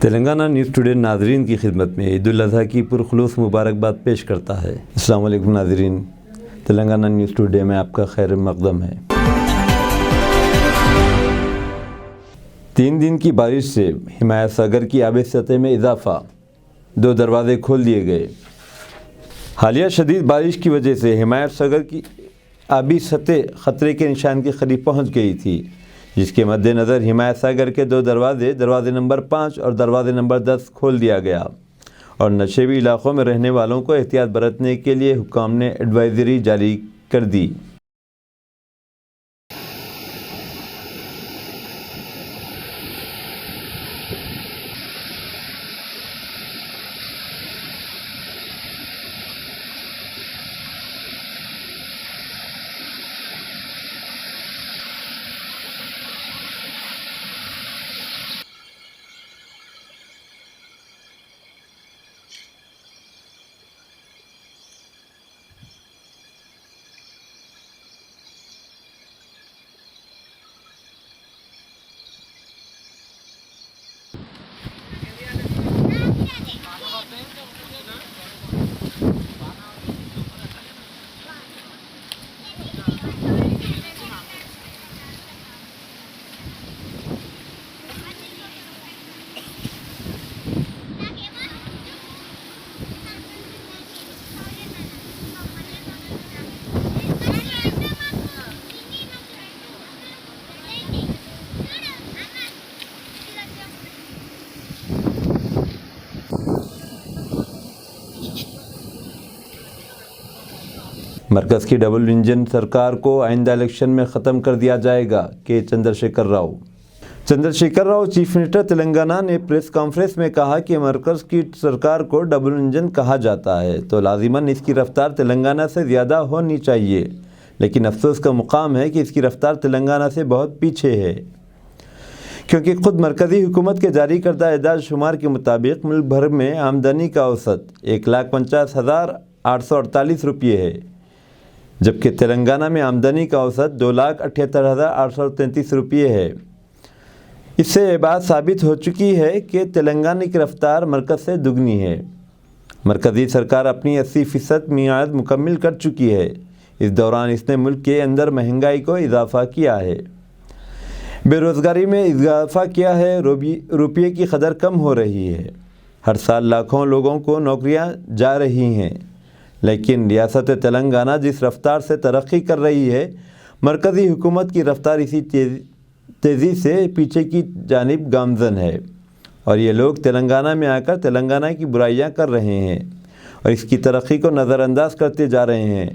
Telangana news today ناظرین کی خدمت میں عید الاضحیٰ کی پرخلوص مبارکباد پیش کرتا ہے۔ السلام علیکم ناظرین، تلنگانہ نیوز ٹوڈے میں آپ کا خیر مقدم ہے۔ 3 دن کی بارش سے ہمایت ساگر کی آبی سطح میں اضافہ، 2 دروازے کھول دیے گئے۔ حالیہ شدید بارش کی وجہ سے ہمایت ساگر کی آبی سطح خطرے کے نشان کے قریب پہنچ گئی تھی، جس کے مد نظر ہمایت ساگر کے 2 دروازے نمبر 5 اور دروازے نمبر 10 کھول دیا گیا اور نشیبی علاقوں میں رہنے والوں کو احتیاط برتنے کے لیے حکام نے ایڈوائزری جاری کر دی۔ مرکز کی ڈبل انجن سرکار کو آئندہ الیکشن میں ختم کر دیا جائے گا کہ چندرشیکھر راؤ چیف منسٹر تلنگانہ نے پریس کانفرنس میں کہا کہ مرکز کی سرکار کو ڈبل انجن کہا جاتا ہے تو لازماً اس کی رفتار تلنگانہ سے زیادہ ہونی چاہیے، لیکن افسوس کا مقام ہے کہ اس کی رفتار تلنگانہ سے بہت پیچھے ہے، کیونکہ خود مرکزی حکومت کے جاری کردہ اعداد شمار کے مطابق ملک بھر میں آمدنی کا اوسط 1,49,848 روپے ہے، جبکہ تلنگانہ میں آمدنی کا اوسط 2,78,833 روپے ہے۔ اس سے یہ بات ثابت ہو چکی ہے کہ تلنگانہ کی رفتار مرکز سے دگنی ہے۔ مرکزی سرکار اپنی 80% میعاد مکمل کر چکی ہے۔ اس دوران اس نے ملک کے اندر مہنگائی کو اضافہ کیا ہے، بے روزگاری میں اضافہ کیا ہے، روپے کی قدر کم ہو رہی ہے، ہر سال لاکھوں لوگوں کو نوکریاں جا رہی ہیں، لیکن ریاست تلنگانہ جس رفتار سے ترقی کر رہی ہے، مرکزی حکومت کی رفتار اسی تیزی سے پیچھے کی جانب گامزن ہے، اور یہ لوگ تلنگانہ میں آ کر تلنگانہ کی برائیاں کر رہے ہیں اور اس کی ترقی کو نظر انداز کرتے جا رہے ہیں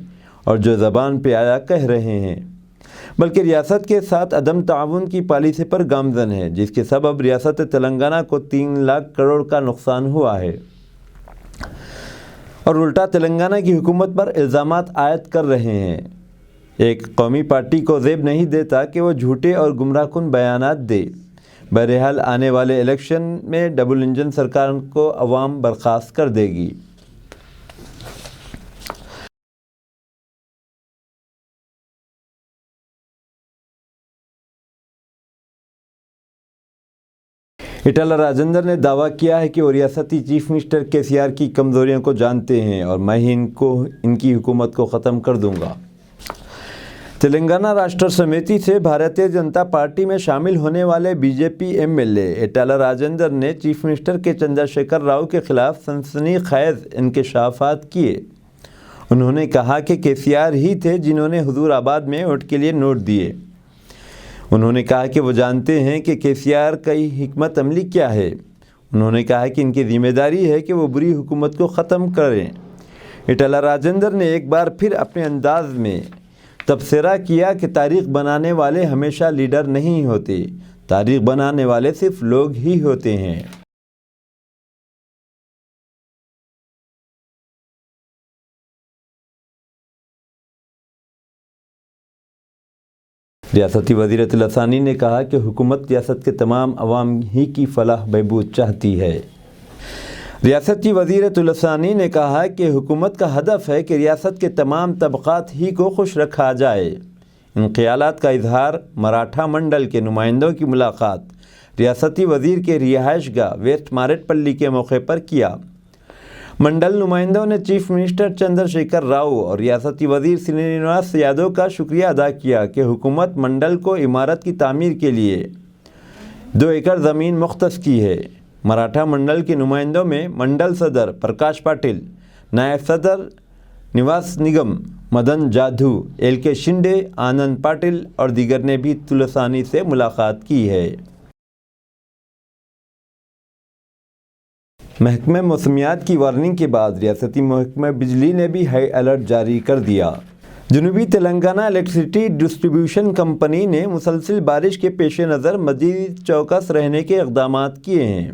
اور جو زبان پہ آیا کہہ رہے ہیں، بلکہ ریاست کے ساتھ عدم تعاون کی پالیسی پر گامزن ہے، جس کے سبب ریاست تلنگانہ کو 3 لاکھ کروڑ کا نقصان ہوا ہے، اور الٹا تلنگانہ کی حکومت پر الزامات عائد کر رہے ہیں۔ ایک قومی پارٹی کو زیب نہیں دیتا کہ وہ جھوٹے اور گمراہ کن بیانات دے۔ بہرحال آنے والے الیکشن میں ڈبل انجن سرکار کو عوام برخاست کر دے گی۔ ایٹالہ راجندر نے دعویٰ کیا ہے کہ وہ ریاستی چیف منسٹر KCR کی کمزوریوں کو جانتے ہیں اور میں ہی ان کی حکومت کو ختم کر دوں گا۔ تلنگانہ راشٹر سمیتی سے بھارتیہ جنتا پارٹی میں شامل ہونے والے BJP MLA ایٹالہ راجندر نے چیف منسٹر کے چندرشیکھر راؤ کے خلاف سنسنی خیز انکشافات کیے۔ انہوں نے کہا کہ KCR ہی تھے جنہوں نے حضور آباد میں ووٹ کے لیے نوٹ دیے۔ انہوں نے کہا کہ وہ جانتے ہیں کہ KCR کی حکمت عملی کیا ہے۔ انہوں نے کہا کہ ان کی ذمہ داری ہے کہ وہ بری حکومت کو ختم کریں۔ ایٹالہ راجندر نے ایک بار پھر اپنے انداز میں تبصرہ کیا کہ تاریخ بنانے والے ہمیشہ لیڈر نہیں ہوتے، تاریخ بنانے والے صرف لوگ ہی ہوتے ہیں۔ ریاستی وزیر اطلاع ثانی نے کہا کہ حکومت ریاست کے تمام عوام ہی کی فلاح بہبود چاہتی ہے۔ ریاستی وزیر اطلاع ثانی نے کہا کہ حکومت کا ہدف ہے کہ ریاست کے تمام طبقات ہی کو خوش رکھا جائے۔ ان خیالات کا اظہار مراٹھا منڈل کے نمائندوں کی ملاقات ریاستی وزیر کے رہائش گاہ ویسٹ مارٹ پلی کے موقع پر کیا۔ منڈل نمائندوں نے چیف منسٹر چندر شیکھر راؤ اور ریاستی وزیر سرینواس یادو کا شکریہ ادا کیا کہ حکومت منڈل کو عمارت کی تعمیر کے لیے 2 ایکڑ زمین مختص کی ہے۔ مراٹھا منڈل کے نمائندوں میں منڈل صدر پرکاش پاٹل، نائب صدر نواس نگم، مدن جادھو، ایل کے شنڈے، آنند پاٹل اور دیگر نے بھی تلسانی سے ملاقات کی ہے۔ محکمہ موسمیات کی وارننگ کے بعد ریاستی محکمہ بجلی نے بھی ہائی الرٹ جاری کر دیا۔ جنوبی تلنگانہ الیکٹرسٹی ڈسٹریبیوشن کمپنی نے مسلسل بارش کے پیش نظر مزید چوکس رہنے کے اقدامات کیے ہیں۔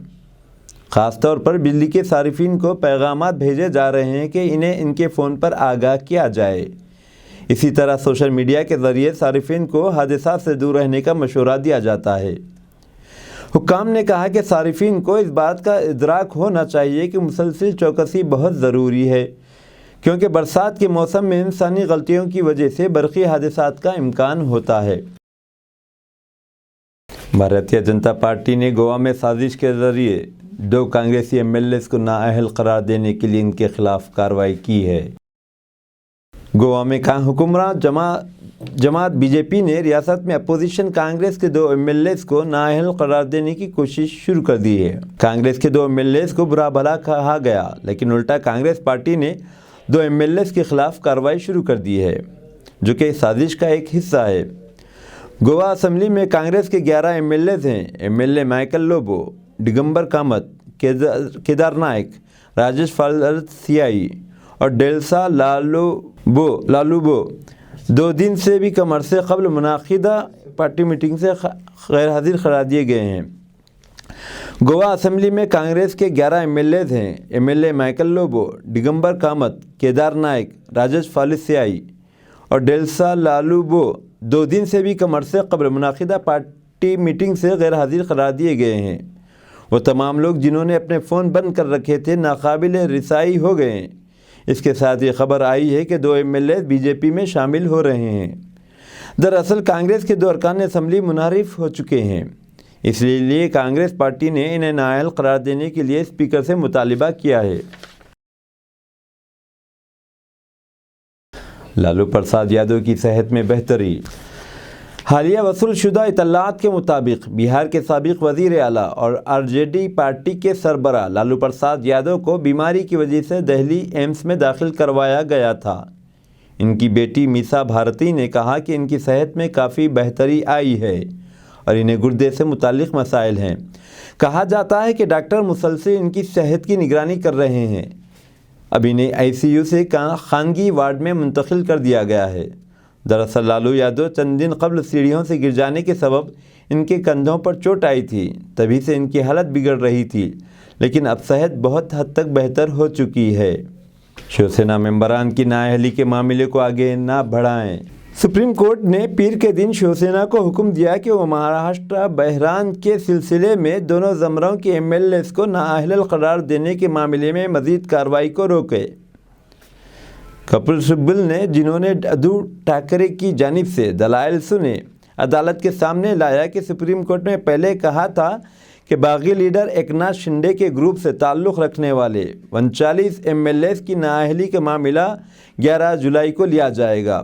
خاص طور پر بجلی کے صارفین کو پیغامات بھیجے جا رہے ہیں کہ انہیں ان کے فون پر آگاہ کیا جائے۔ اسی طرح سوشل میڈیا کے ذریعے صارفین کو حادثات سے دور رہنے کا مشورہ دیا جاتا ہے۔ حکام نے کہا کہ صارفین کو اس بات کا ادراک ہونا چاہیے کہ مسلسل چوکسی بہت ضروری ہے، کیونکہ برسات کے موسم میں انسانی غلطیوں کی وجہ سے برقی حادثات کا امکان ہوتا ہے۔ بھارتیہ جنتا پارٹی نے گوا میں سازش کے ذریعے 2 کانگریسی MLAs کو نااہل قرار دینے کے لیے ان کے خلاف کارروائی کی ہے۔ گوا میں حکمراں جماعت BJP نے ریاست میں اپوزیشن کانگریس کے 2 MLAs کو نااہل قرار دینے کی کوشش شروع کر دی ہے۔ کانگریس کے 2 MLAs کو برا بھلا کہا گیا، لیکن الٹا کانگریس پارٹی نے 2 MLAs کے خلاف کارروائی شروع کر دی ہے، جو کہ سازش کا ایک حصہ ہے۔ گوا اسمبلی میں کانگریس کے 11 MLAs ہیں۔ MLA مائیکل لوبو، ڈگمبر کامت، کیدار نائک، راجیش فالسیائی اور ڈیلسا لالوبو 2 دن سے بھی کم عرصے قبل منعقدہ پارٹی میٹنگ سے غیر حاضر قرار دیے گئے ہیں۔ گوا اسمبلی میں کانگریس کے 11 MLAs ہیں۔ MLA مائیکل لوبو، ڈگمبر کامت، کیدار نائک، راجیش فالسیائی اور ڈیلسا لالوبو 2 دن سے بھی کم عرصے قبل منعقدہ پارٹی میٹنگ سے غیر حاضر قرار دیے گئے ہیں۔ وہ تمام لوگ جنہوں نے اپنے فون بند کر رکھے تھے ناقابل رسائی ہو گئے ہیں۔ اس کے ساتھ یہ خبر آئی ہے کہ 2 MLAs BJP میں شامل ہو رہے ہیں۔ دراصل کانگریس کے 2 ارکان اسمبلی منحرف ہو چکے ہیں، اس لیے کانگریس پارٹی نے انہیں نااہل قرار دینے کے لیے اسپیکر سے مطالبہ کیا ہے۔ لالو پرساد یادو کی صحت میں بہتری۔ حالیہ وصول شدہ اطلاعات کے مطابق بہار کے سابق وزیر اعلیٰ اور RJD پارٹی کے سربراہ لالو پرساد یادو کو بیماری کی وجہ سے دہلی ایمس میں داخل کروایا گیا تھا۔ ان کی بیٹی میسا بھارتی نے کہا کہ ان کی صحت میں کافی بہتری آئی ہے اور انہیں گردے سے متعلق مسائل ہیں۔ کہا جاتا ہے کہ ڈاکٹر مسلسل ان کی صحت کی نگرانی کر رہے ہیں۔ اب انہیں ICU سے خانگی وارڈ میں منتقل کر دیا گیا ہے۔ دراصل لالو یادو چند دن قبل سیڑھیوں سے گر جانے کے سبب ان کے کندھوں پر چوٹ آئی تھی، تبھی سے ان کی حالت بگڑ رہی تھی، لیکن اب صحت بہت حد تک بہتر ہو چکی ہے۔ شیوسینا ممبران کی نااہلی کے معاملے کو آگے نہ بڑھائیں۔ سپریم کورٹ نے پیر کے دن شیوسینا کو حکم دیا کہ وہ مہاراشٹر بحران کے سلسلے میں دونوں زمروں کے MLAs کو نااہل قرار دینے کے معاملے میں مزید کارروائی کو روکے۔ کپل سبل نے، جنہوں نے ادھو ٹھاکرے کی جانب سے دلائل سنے، عدالت کے سامنے لایا کہ سپریم کورٹ نے پہلے کہا تھا کہ باغی لیڈر ایکناتھ شنڈے کے گروپ سے تعلق رکھنے والے 39 MLAs کی نااہلی کا معاملہ 11 جولائی کو لیا جائے گا۔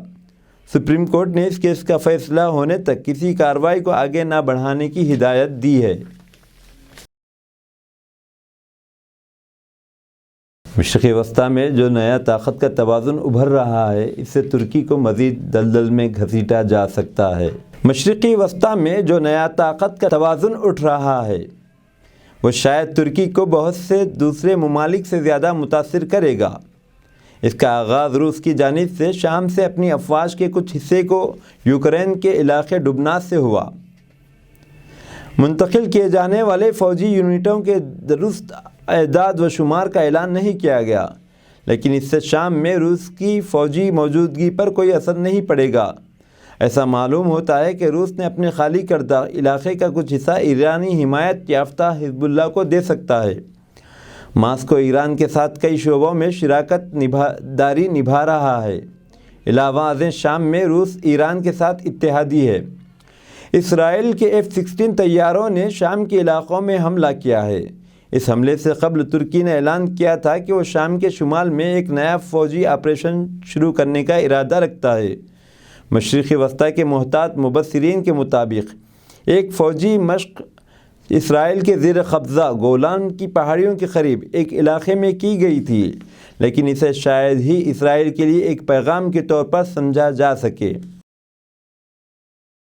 سپریم کورٹ نے اس کیس کا فیصلہ ہونے تک کسی کارروائی کو آگے نہ بڑھانے کی ہدایت دی ہے۔ مشرقی وسطی میں جو نیا طاقت کا توازن ابھر رہا ہے، اس سے ترکی کو مزید دلدل میں گھسیٹا جا سکتا ہے۔ مشرقی وسطی میں جو نیا طاقت کا توازن اٹھ رہا ہے، وہ شاید ترکی کو بہت سے دوسرے ممالک سے زیادہ متاثر کرے گا۔ اس کا آغاز روس کی جانب سے شام سے اپنی افواج کے کچھ حصے کو یوکرین کے علاقے ڈبناس سے ہوا۔ منتقل کیے جانے والے فوجی یونٹوں کے درست اعداد و شمار کا اعلان نہیں کیا گیا، لیکن اس سے شام میں روس کی فوجی موجودگی پر کوئی اثر نہیں پڑے گا۔ ایسا معلوم ہوتا ہے کہ روس نے اپنے خالی کردہ علاقے کا کچھ حصہ ایرانی حمایت یافتہ حزب اللہ کو دے سکتا ہے۔ ماسکو ایران کے ساتھ کئی شعبوں میں شراکت داری نبھا رہا ہے۔ علاوہ ازیں شام میں روس ایران کے ساتھ اتحادی ہے۔ اسرائیل کے F-16 طیاروں نے شام کے علاقوں میں حملہ کیا ہے۔ اس حملے سے قبل ترکی نے اعلان کیا تھا کہ وہ شام کے شمال میں ایک نیا فوجی آپریشن شروع کرنے کا ارادہ رکھتا ہے۔ مشرقی وسطی کے محتاط مبصرین کے مطابق ایک فوجی مشق اسرائیل کے زیر قبضہ گولان کی پہاڑیوں کے قریب ایک علاقے میں کی گئی تھی، لیکن اسے شاید ہی اسرائیل کے لیے ایک پیغام کے طور پر سمجھا جا سکے۔